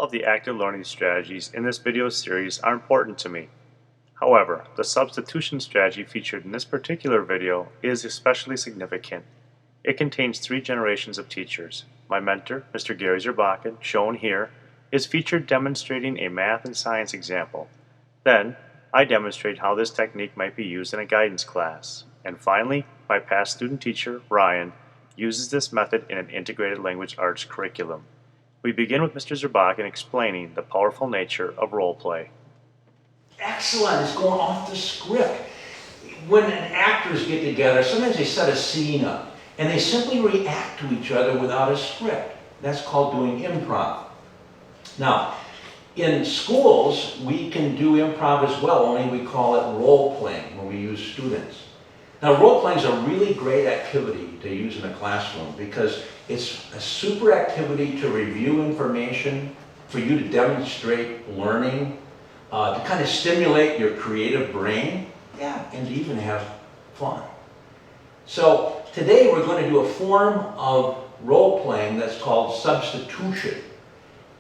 of the active learning strategies in this video series are important to me. However, the substitution strategy featured in this particular video is especially significant. It contains 3 generations of teachers. My mentor, Mr. Gary Zerbakken, shown here, is featured demonstrating a math and science example. Then, I demonstrate how this technique might be used in a guidance class. And finally, my past student teacher, Ryan, uses this method in an integrated language arts curriculum. We begin with Mr. Zerbakken explaining the powerful nature of role play. Excellent, it's going off the script. When actors get together, sometimes they set a scene up and they simply react to each other without a script. That's called doing improv. Now, in schools, we can do improv as well, only we call it role playing when we use students. Now, role playing is a really great activity to use in a classroom because it's a super activity to review information, for you to demonstrate learning, to kind of stimulate your creative brain, and to even have fun. So today we're going to do a form of role playing that's called substitution.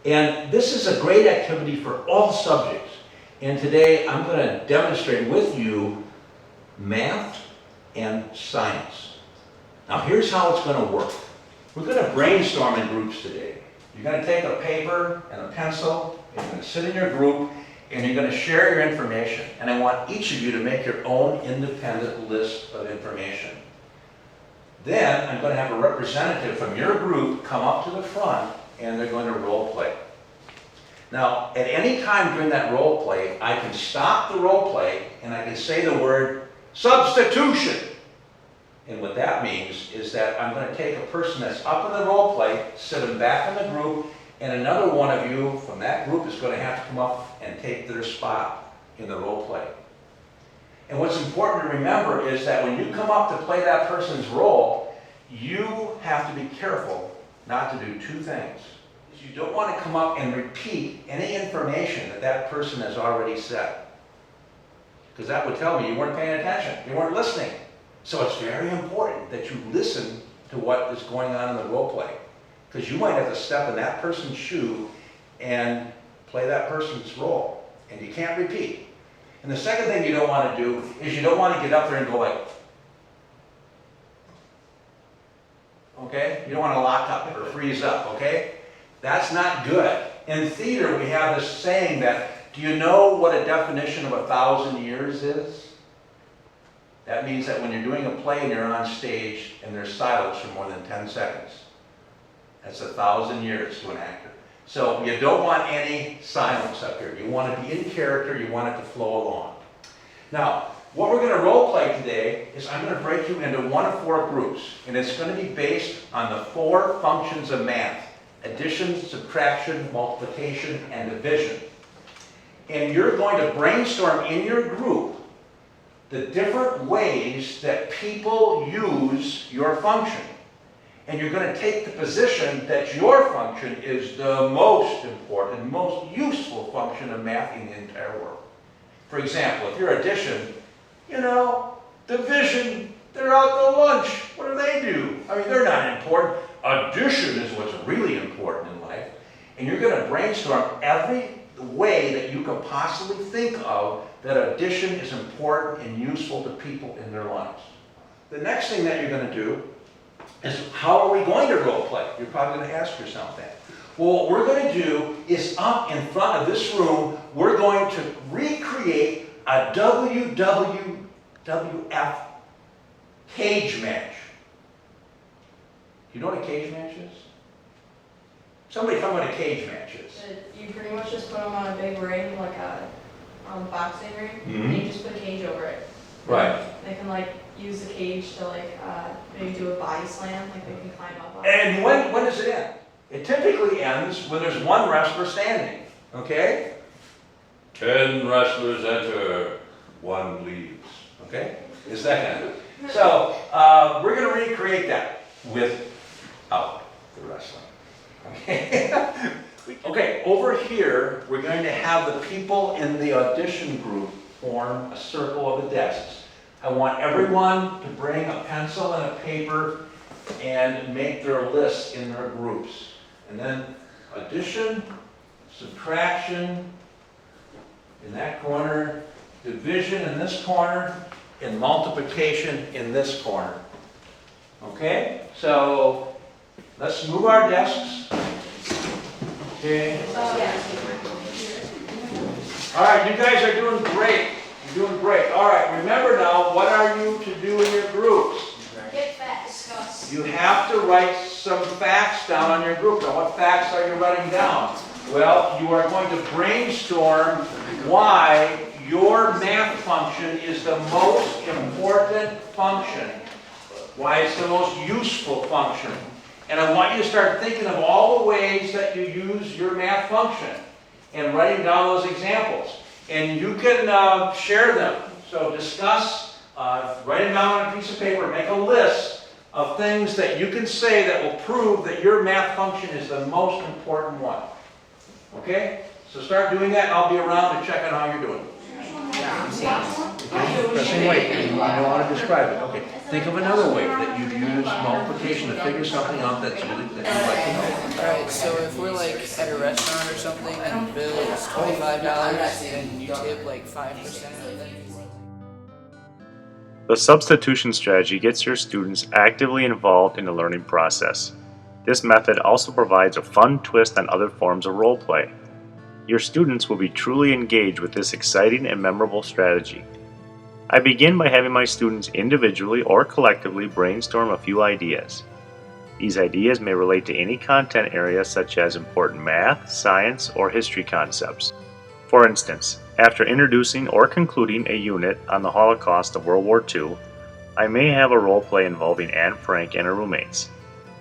And this is a great activity for all subjects. And today I'm going to demonstrate with you math and science. Now here's how it's going to work. We're going to brainstorm in groups today. You're going to take a paper and a pencil, you're going to sit in your group, and you're going to share your information. And I want each of you to make your own independent list of information. Then I'm going to have a representative from your group come up to the front and they're going to role play. Now, at any time during that role play, I can stop the role play and I can say the word substitution. And what that means is that I'm going to take a person that's up in the role play, sit them back in the group, and another one of you from that group is going to have to come up and take their spot in the role play. And what's important to remember is that when you come up to play that person's role, you have to be careful not to do 2 things. You don't want to come up and repeat any information that that person has already said. Because that would tell me you weren't paying attention, you weren't listening. So it's very important that you listen to what is going on in the role play. Because you might have to step in that person's shoe and play that person's role. And you can't repeat. And the second thing you don't want to do is you don't want to get up there and go like, okay? You don't want to lock up or freeze up, okay? That's not good. In theater, we have this saying that, do you know what a definition of 1,000 years is? That means that when you're doing a play and you're on stage and there's silence for more than 10 seconds, that's 1,000 years to an actor. So you don't want any silence up here. You want to be in character, you want it to flow along. Now, what we're going to role play today is I'm going to break you into 1 of 4 groups, and it's going to be based on the 4 functions of math: addition, subtraction, multiplication, and division. And you're going to brainstorm in your group the different ways that people use your function. And you're going to take the position that your function is the most important, most useful function of math in the entire world. For example, if you're addition, division, they're out to lunch. What do they do? I mean, they're not important. Addition is what's really important in life. And you're going to brainstorm every way that you can possibly think of that addition is important and useful to people in their lives. The next thing that you're going to do is, how are we going to role play? You're probably going to ask yourself that. Well, what we're going to do is, up in front of this room, we're going to recreate a WWF cage match. You know what a cage match is? Somebody tell me what a cage match is. You pretty much just put them on a big ring, like a boxing ring, and you just put a cage over it. Right. They can use the cage to maybe do a body slam, like they can climb up on. And when does it end? It typically ends when there's 1 wrestler standing. Okay? 10 wrestlers enter, 1 leaves. Okay? Is that kind of? So we're going to recreate that without the wrestling. Okay? Okay, over here, we're going to have the people in the audition group form a circle of the desks. I want everyone to bring a pencil and a paper and make their lists in their groups. And then addition, subtraction in that corner, division in this corner, and multiplication in this corner. Okay? So let's move our desks. Okay. All right, you guys are doing great. You're doing great. All right, remember now, what are you to do in your groups? Get facts. Discuss. You have to write some facts down on your group. Now, what facts are you writing down? Well, you are going to brainstorm why your math function is the most important function, why it's the most useful function. And I want you to start thinking of all the ways that you use your math function and writing down those examples. And you can share them. So discuss, write them down on a piece of paper, make a list of things that you can say that will prove that your math function is the most important one. Okay? So start doing that, and I'll be around to check on how you're doing. Pressing wait, I don't want to describe it. Okay. Think of another way that you'd use multiplication to figure something out that you'd like to know. Alright, so if we're like at a restaurant or something and the bill is $25 and you tip like 5% of it. The substitution strategy gets your students actively involved in the learning process. This method also provides a fun twist on other forms of role play. Your students will be truly engaged with this exciting and memorable strategy. I begin by having my students individually or collectively brainstorm a few ideas. These ideas may relate to any content area such as important math, science, or history concepts. For instance, after introducing or concluding a unit on the Holocaust of World War II, I may have a role play involving Anne Frank and her roommates.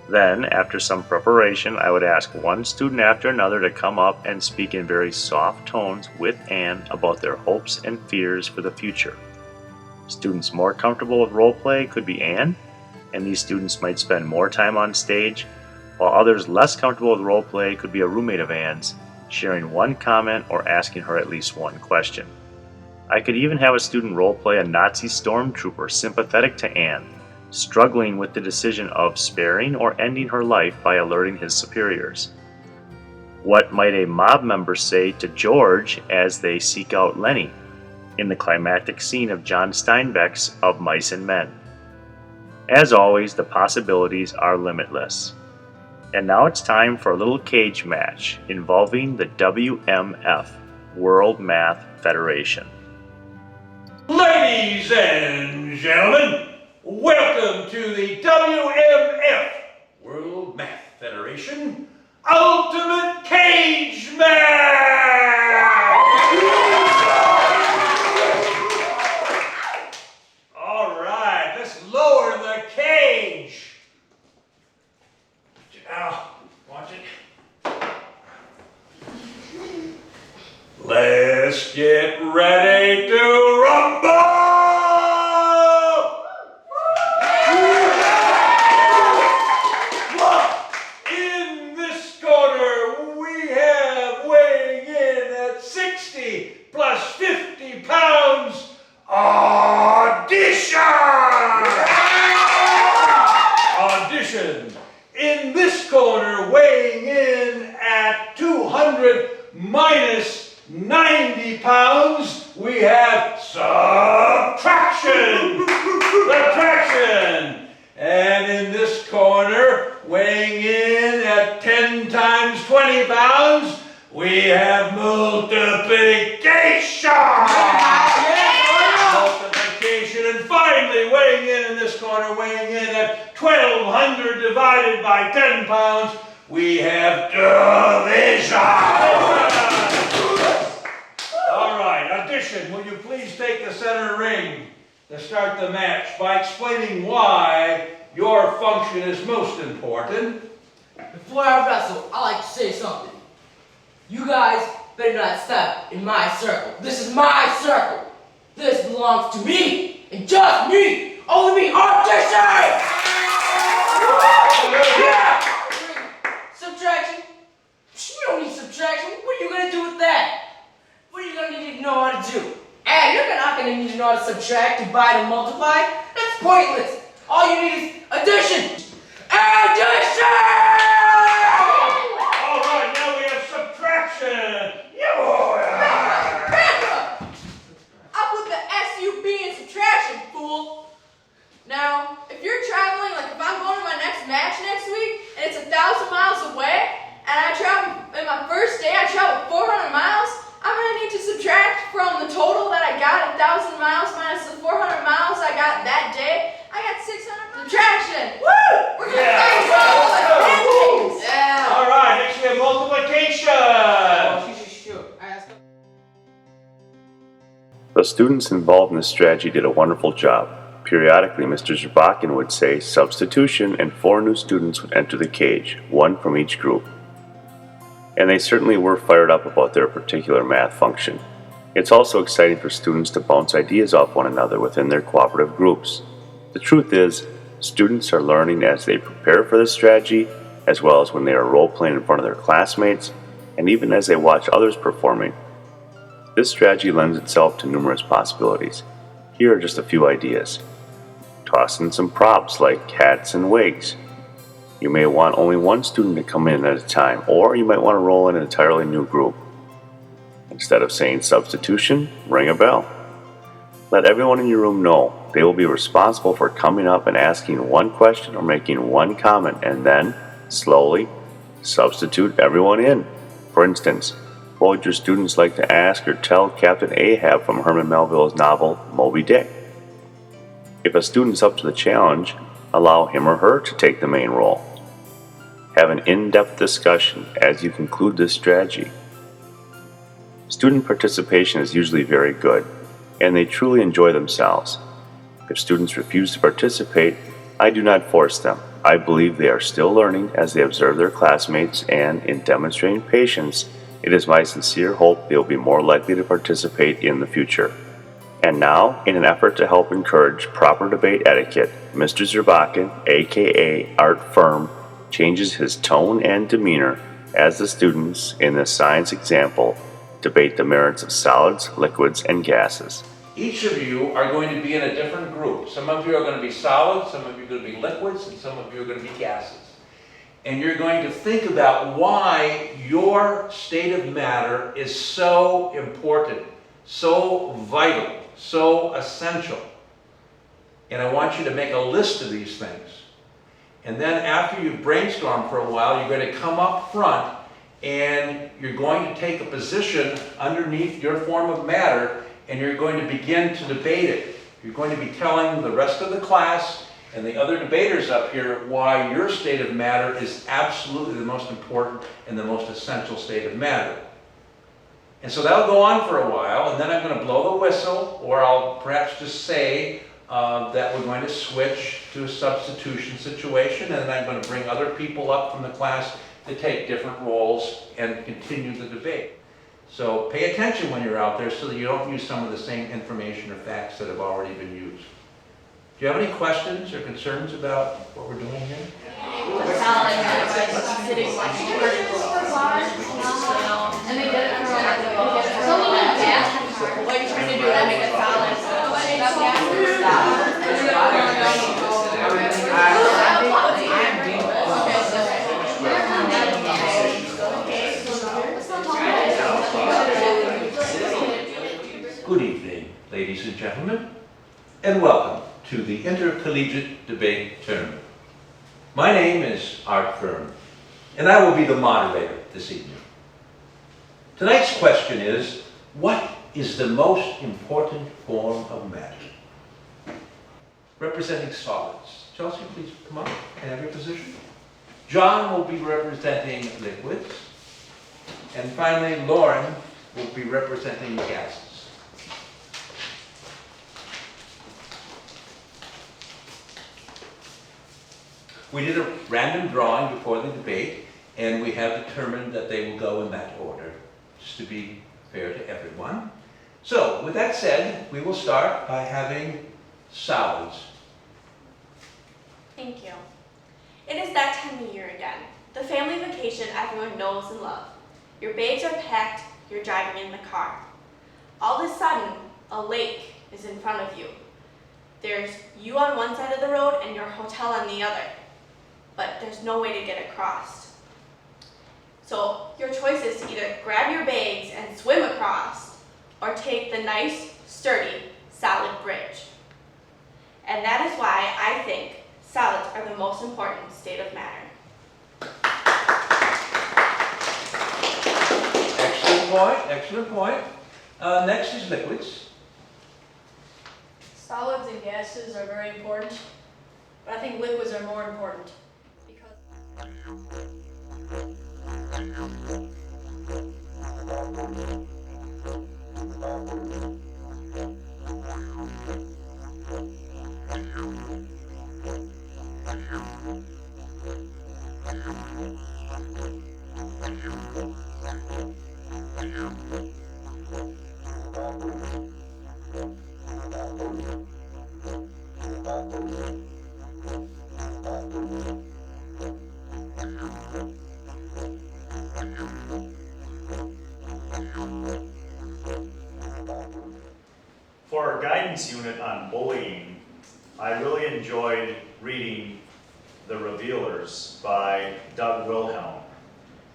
Then, after some preparation, I would ask one student after another to come up and speak in very soft tones with Anne about their hopes and fears for the future. Students more comfortable with role play could be Anne, and these students might spend more time on stage, while others less comfortable with role play could be a roommate of Anne's, sharing one comment or asking her at least one question. I could even have a student role play a Nazi stormtrooper sympathetic to Anne, struggling with the decision of sparing or ending her life by alerting his superiors. What might a mob member say to George as they seek out Lenny in the climactic scene of John Steinbeck's Of Mice and Men? As always, the possibilities are limitless. And now it's time for a little cage match involving the WMF, World Math Federation. Ladies and gentlemen, welcome to the WMF, World Math Federation, Ultimate Cage Match! All right, let's lower the cage. Now, watch it. Let's get ready to rumble! In this corner, we have weighing in at 60 plus 50 pounds, Audition! Audition. In this corner, weighing in at 200 minus 90 pounds, we have Subtraction! Subtraction! And in this corner, weighing in at 10 times 20 pounds, we have Multiplication! Multiplication. And finally, weighing in this corner, weighing in at 1,200 divided by 10 pounds, we have Division! All right, Audition, will you please take the center ring to start the match by explaining why your function is most important? Before I wrestle, I like to say something. You guys better not step in my circle. This is my circle. This belongs to me, and just me. Only me, Audition! Yeah! Subtraction? You don't need subtraction. What are you gonna do with that? What are you gonna need to know how to do? And you're not gonna need to know how to subtract, divide, and multiply. That's pointless. All you need is addition. Addition! All right, now we have Subtraction. The students involved in this strategy did a wonderful job. Periodically, Mr. Zerbakin would say substitution and 4 new students would enter the cage, 1 from each group. And they certainly were fired up about their particular math function. It's also exciting for students to bounce ideas off one another within their cooperative groups. The truth is, students are learning as they prepare for this strategy, as well as when they are role-playing in front of their classmates, and even as they watch others performing. This strategy lends itself to numerous possibilities. Here are just a few ideas. Toss in some props like hats and wigs. You may want only 1 student to come in at a time, or you might want to roll in an entirely new group. Instead of saying substitution, ring a bell. Let everyone in your room know they will be responsible for coming up and asking 1 question or making 1 comment, and then, slowly, substitute everyone in. For instance, what would your students like to ask or tell Captain Ahab from Herman Melville's novel Moby Dick? If a student's up to the challenge, allow him or her to take the main role. Have an in-depth discussion as you conclude this strategy. Student participation is usually very good, and they truly enjoy themselves. If students refuse to participate, I do not force them. I believe they are still learning as they observe their classmates, and in demonstrating patience, it is my sincere hope they will be more likely to participate in the future. And now, in an effort to help encourage proper debate etiquette, Mr. Zerbakin, aka Art Firm, changes his tone and demeanor as the students, in this science example, debate the merits of solids, liquids, and gases. Each of you are going to be in a different group. Some of you are going to be solids, some of you are going to be liquids, and some of you are going to be gases. And you're going to think about why your state of matter is so important, so vital, so essential. And I want you to make a list of these things. And then after you've brainstormed for a while, you're going to come up front and you're going to take a position underneath your form of matter and you're going to begin to debate it. You're going to be telling the rest of the class and the other debaters up here why your state of matter is absolutely the most important and the most essential state of matter. And so that'll go on for a while, and then I'm going to blow the whistle, or I'll perhaps just say that we're going to switch to a substitution situation, and then I'm going to bring other people up from the class to take different roles and continue the debate. So pay attention when you're out there so that you don't use some of the same information or facts that have already been used. Do you have any questions or concerns about what we're doing here? And they did it for so we need gas. What are you trying to do? I make a salad. Good evening, ladies and gentlemen, and welcome to the Intercollegiate Debate Tournament. My name is Art Firm, and I will be the moderator this evening. Tonight's question is, what is the most important form of matter? Representing solids. Chelsea, please come up and have your position. John will be representing liquids. And finally, Lauren will be representing gases. We did a random drawing before the debate, and we have determined that they will go in that order, just to be fair to everyone. So, with that said, we will start by having solids. Thank you. It is that time of year again. The family vacation everyone knows and loves. Your bags are packed, you're driving in the car. All of a sudden, a lake is in front of you. There's you on one side of the road and your hotel on the other. But there's no way to get across. So your choice is to either grab your bags and swim across, or take the nice, sturdy, solid bridge. And that is why I think solids are the most important state of matter. Excellent point. Next is liquids. Solids and gases are very important, but I think liquids are more important. Because our guidance unit on bullying, I really enjoyed reading The Revealers by Doug Wilhelm,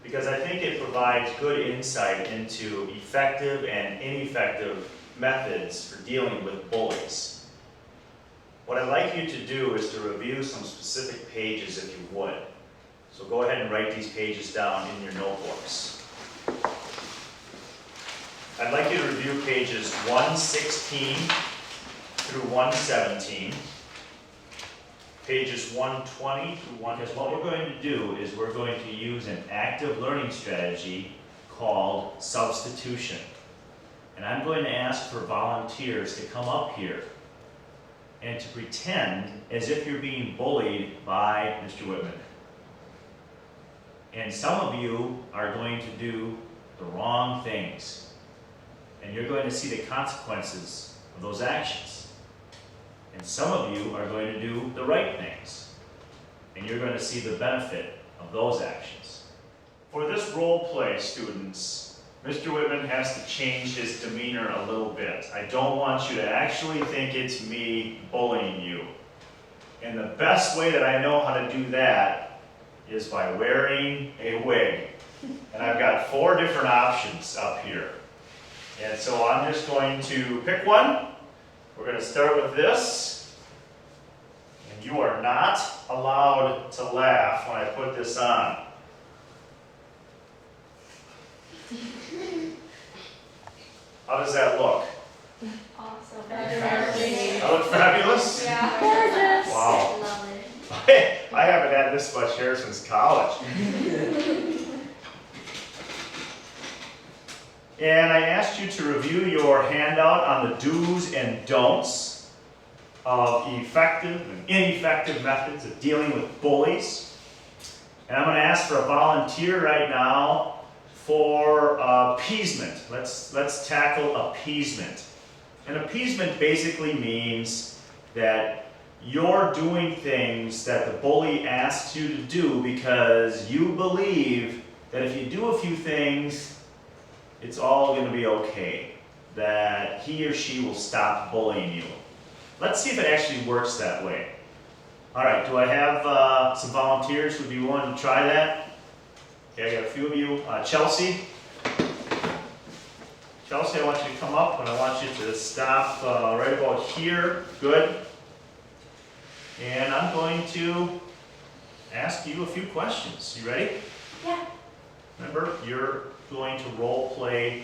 because I think it provides good insight into effective and ineffective methods for dealing with bullies. What I'd like you to do is to review some specific pages if you would. So go ahead and write these pages down in your notebooks. I'd like you to review pages 116 through 117, pages 120 through 1. Because what we're going to do is we're going to use an active learning strategy called substitution. And I'm going to ask for volunteers to come up here and to pretend as if you're being bullied by Mr. Wittmann. And some of you are going to do the wrong things. And you're going to see the consequences of those actions. And some of you are going to do the right things. And you're going to see the benefit of those actions. For this role play, students, Mr. Wittmann has to change his demeanor a little bit. I don't want you to actually think it's me bullying you. And the best way that I know how to do that is by wearing a wig. And I've got 4 different options up here. And so I'm just going to pick one. We're going to start with this. And you are not allowed to laugh when I put this on. How does that look? Awesome. That look fabulous? Yeah. Gorgeous. Wow. Love it. I haven't had this much hair since college. And I asked you to review your handout on the do's and don'ts of effective and ineffective methods of dealing with bullies. And I'm going to ask for a volunteer right now for appeasement. Let's tackle appeasement. And appeasement basically means that you're doing things that the bully asks you to do because you believe that if you do a few things, it's all going to be okay, that he or she will stop bullying you. Let's see if it actually works that way. All right, do I have some volunteers who would be willing to try that? Okay, I got a few of you. Chelsea? Chelsea, I want you to come up and I want you to stop right about here. Good. And I'm going to ask you a few questions. You ready? Yeah. Remember, you're going to role play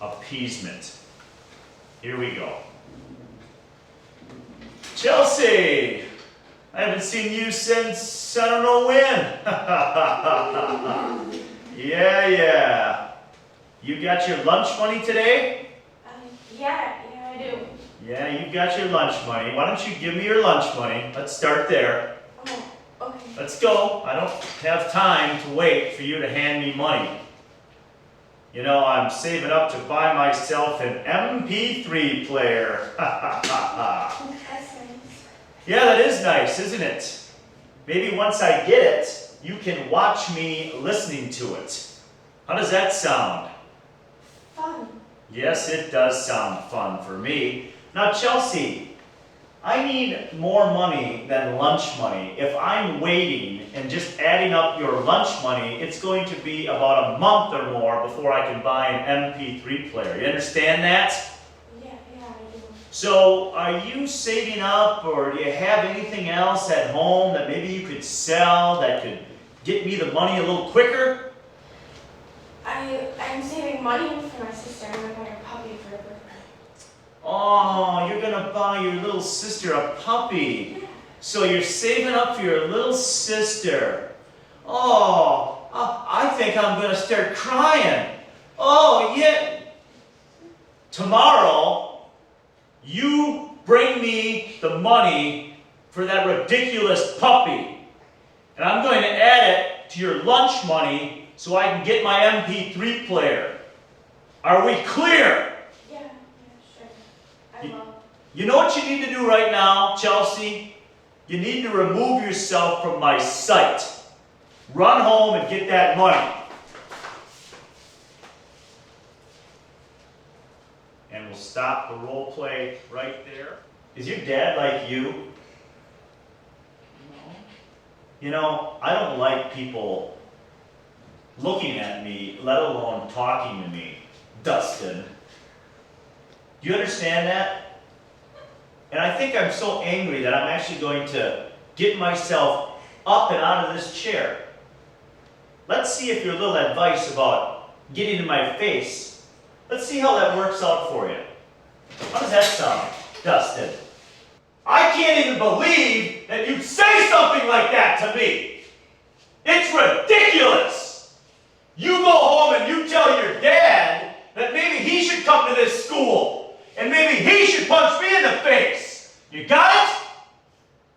appeasement. Here we go. Chelsea! I haven't seen you since I don't know when. Yeah. You got your lunch money today? Yeah, I do. Yeah, you got your lunch money. Why don't you give me your lunch money? Let's start there. Oh, okay. Let's go. I don't have time to wait for you to hand me money. You know, I'm saving up to buy myself an MP3 player. That's nice. Yeah, that is nice, isn't it? Maybe once I get it, you can watch me listening to it. How does that sound? Fun. Yes, it does sound fun for me. Now, Chelsea, I need more money than lunch money. If I'm waiting and just adding up your lunch money, it's going to be about a month or more before I can buy an MP3 player. You understand that? Yeah, I do. So, are you saving up, or do you have anything else at home that maybe you could sell that could get me the money a little quicker? I'm saving money for my sister. I'm gonna buy her puppy for her birthday. Oh, you're gonna buy your little sister a puppy. Yeah. So you're saving up for your little sister. Oh, I think I'm gonna start crying. Oh, yeah. Tomorrow, you bring me the money for that ridiculous puppy. And I'm going to add it to your lunch money so I can get my MP3 player. Are we clear? Yeah, sure. I will. You know what you need to do right now, Chelsea? You need to remove yourself from my sight. Run home and get that money. And we'll stop the role play right there. Is your dad like you? No. You know, I don't like people looking at me, let alone talking to me. Dustin. Do you understand that? And I think I'm so angry that I'm actually going to get myself up and out of this chair. Let's see if your little advice about getting in my face, let's see how that works out for you. How does that sound, Dustin? I can't even believe that you'd say something like that to me. It's ridiculous. You go home and you tell your dad that maybe he should come to this school and maybe he should punch me in the face. You got it?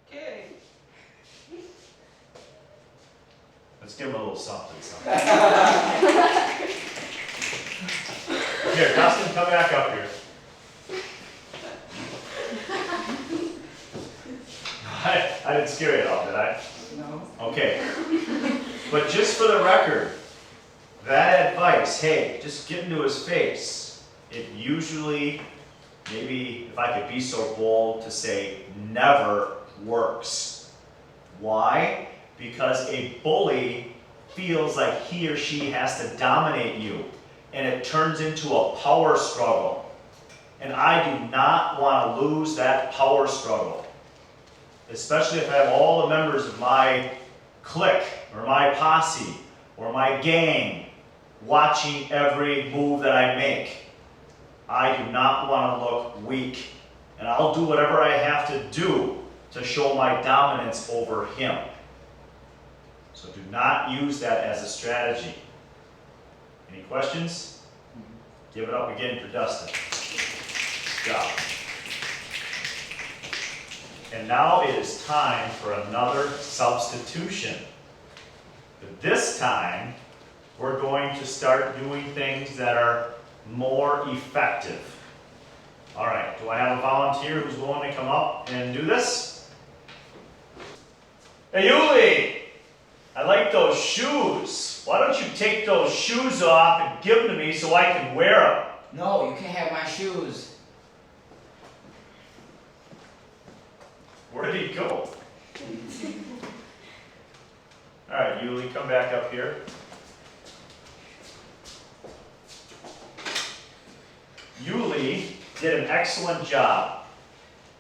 Okay. Let's give him a little something. Here, Dustin, come back up here. I didn't scare you at all, did I? No. Okay. But just for the record, that advice, hey, just get into his face, it usually, maybe if I could be so bold to say, never works. Why? Because a bully feels like he or she has to dominate you, and it turns into a power struggle. And I do not want to lose that power struggle, especially if I have all the members of my clique or my posse or my gang watching every move that I make. I do not want to look weak, and I'll do whatever I have to do to show my dominance over him. So do not use that as a strategy. Any questions? Give it up again for Dustin. Good job. And now it is time for another substitution. But this time, we're going to start doing things that are more effective. All right, do I have a volunteer who's willing to come up and do this? Hey, Yuli, I like those shoes. Why don't you take those shoes off and give them to me so I can wear them? No, you can't have my shoes. Where did he go? All right, Yuli, come back up here. Yuli did an excellent job,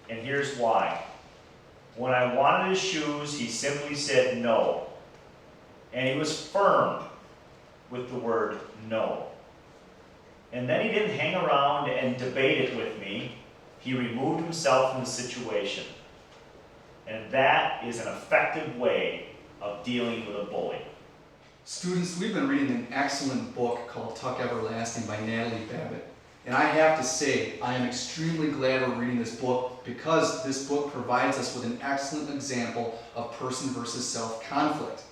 and here's why. When I wanted his shoes, he simply said no. And he was firm with the word no. And then he didn't hang around and debate it with me. He removed himself from the situation. And that is an effective way of dealing with a bully. Students, we've been reading an excellent book called Tuck Everlasting by Natalie Babbitt. And I have to say, I am extremely glad we're reading this book because this book provides us with an excellent example of person versus self conflict.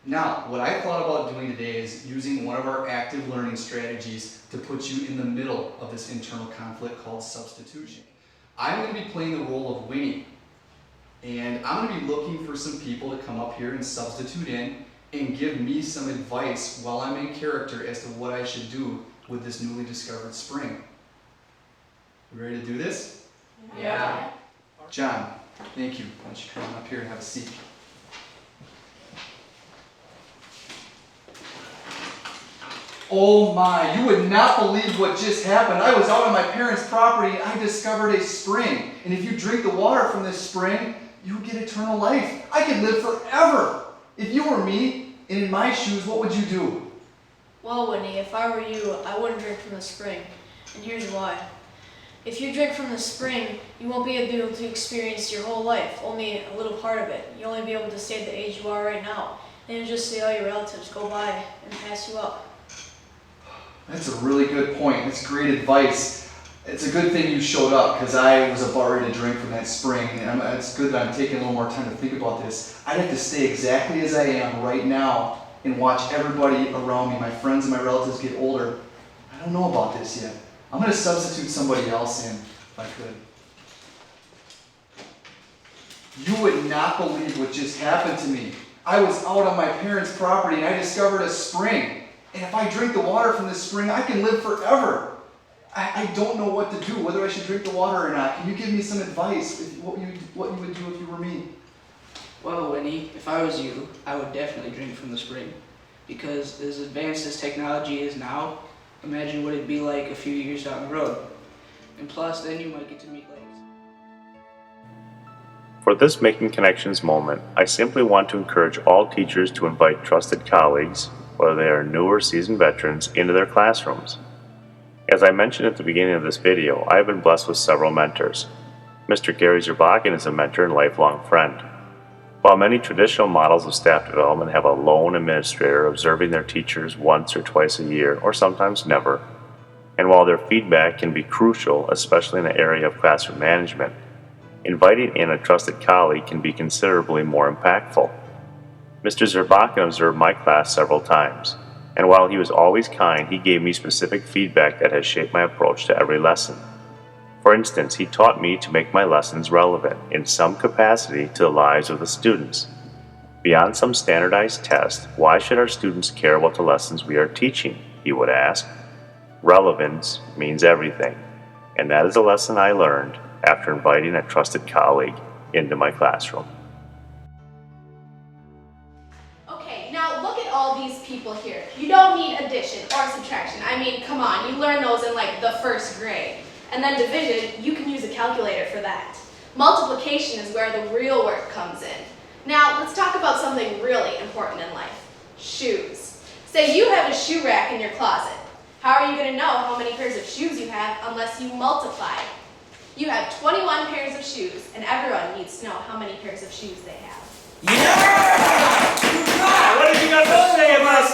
Now, what I thought about doing today is using one of our active learning strategies to put you in the middle of this internal conflict called substitution. I'm going to be playing the role of Winnie. And I'm going to be looking for some people to come up here and substitute in and give me some advice while I'm in character as to what I should do with this newly discovered spring. You ready to do this? Yeah. John, thank you. Why don't you come on up here and have a seat? Oh my, you would not believe what just happened. I was out on my parents' property and I discovered a spring. And if you drink the water from this spring, you get eternal life. I could live forever. If you were me and in my shoes, what would you do? Well, Whitney, if I were you, I wouldn't drink from the spring. And here's why. If you drink from the spring, you won't be able to experience your whole life, only a little part of it. You'll only be able to stay at the age you are right now. Then you'll just see all your relatives go by and pass you up. That's a really good point. That's great advice. It's a good thing you showed up because I was about ready to drink from that spring. And it's good that I'm taking a little more time to think about this. I'd have to stay exactly as I am right now and watch everybody around me, my friends and my relatives, get older. I don't know about this yet. I'm going to substitute somebody else in if I could. You would not believe what just happened to me. I was out on my parents' property and I discovered a spring. And if I drink the water from this spring, I can live forever. I don't know what to do, whether I should drink the water or not. Can you give me some advice, what you would do if you were me? Well, Winnie, if I was you, I would definitely drink from the spring. Because as advanced as technology is now, imagine what it'd be like a few years down the road. And plus, then you might get to meet lakes. For this Making Connections moment, I simply want to encourage all teachers to invite trusted colleagues, whether they are new or seasoned veterans, into their classrooms. As I mentioned at the beginning of this video, I have been blessed with several mentors. Mr. Gary Zerbakken is a mentor and lifelong friend. While many traditional models of staff development have a lone administrator observing their teachers once or twice a year, or sometimes never, and while their feedback can be crucial, especially in the area of classroom management, inviting in a trusted colleague can be considerably more impactful. Mr. Zerbakken observed my class several times, and while he was always kind, he gave me specific feedback that has shaped my approach to every lesson. For instance, he taught me to make my lessons relevant in some capacity to the lives of the students. Beyond some standardized test, why should our students care about the lessons we are teaching? He would ask. Relevance means everything, and that is a lesson I learned after inviting a trusted colleague into my classroom. Okay, now look at all these people here. You don't need addition or subtraction. I mean, come on, you learn those in like the first grade. And then division, you can use a calculator for that. Multiplication is where the real work comes in. Now, let's talk about something really important in life. Shoes. Say you have a shoe rack in your closet. How are you going to know how many pairs of shoes you have unless you multiply? You have 21 pairs of shoes, and everyone needs to know how many pairs of shoes they have. Yeah! What did you got to say about